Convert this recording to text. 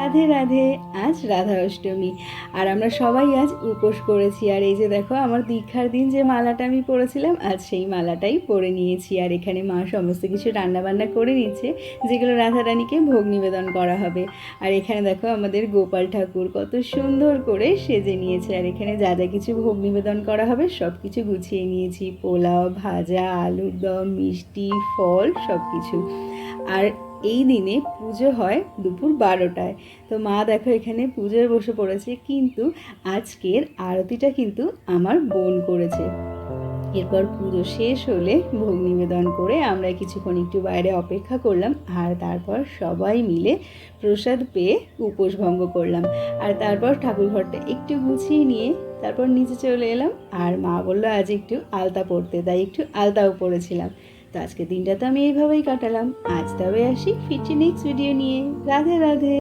রাধে রাধে। আজ রাধা অষ্টমী আর আমরা সবাই আজ উপোস করেছি। আর এই যে দেখো আমার দীক্ষার দিন যে মালাটা আমি পরেছিলাম, আজ সেই মালাটাই পরে নিয়েছি। আর এখানে মা সমস্ত কিছু রান্নাবান্না করে নিচ্ছে, যেগুলো রাধারানীকে ভোগ নিবেদন করা হবে। আর এখানে দেখো আমাদের গোপাল ঠাকুর কত সুন্দর করে সেজে নিয়েছে। আর এখানে যা যা কিছু ভোগ নিবেদন করা হবে সব কিছু গুছিয়ে নিয়েছি, পোলাও, ভাজা, আলুর দম, মিষ্টি, ফল সব কিছু। আর এই দিনে পুজো হয় দুপুর 12টায়। তো মা দেখো এখানে পুজোয় বসে পড়েছে, কিন্তু আজকের আরতিটা কিন্তু আমার বোন করেছে। এরপর পুজো শেষ হলে ভোগ নিবেদন করে আমরা কিছুক্ষণ একটু বাইরে অপেক্ষা করলাম, আর তারপর সবাই মিলে প্রসাদ পেয়ে উপোস ভঙ্গ করলাম। আর তারপর ঠাকুরঘরটা একটু গুছিয়ে নিয়ে তারপর নিচে চলে এলাম। আর মা বললো আজ একটু আলতা পরতে, তাই একটু আলতাও পরেছিলাম। তো আজকে দিনটা তো আমি এইভাবেই কাটালাম। আজ তবে আসি, ফিরছি নেক্সট ভিডিও নিয়ে। রাধে রাধে।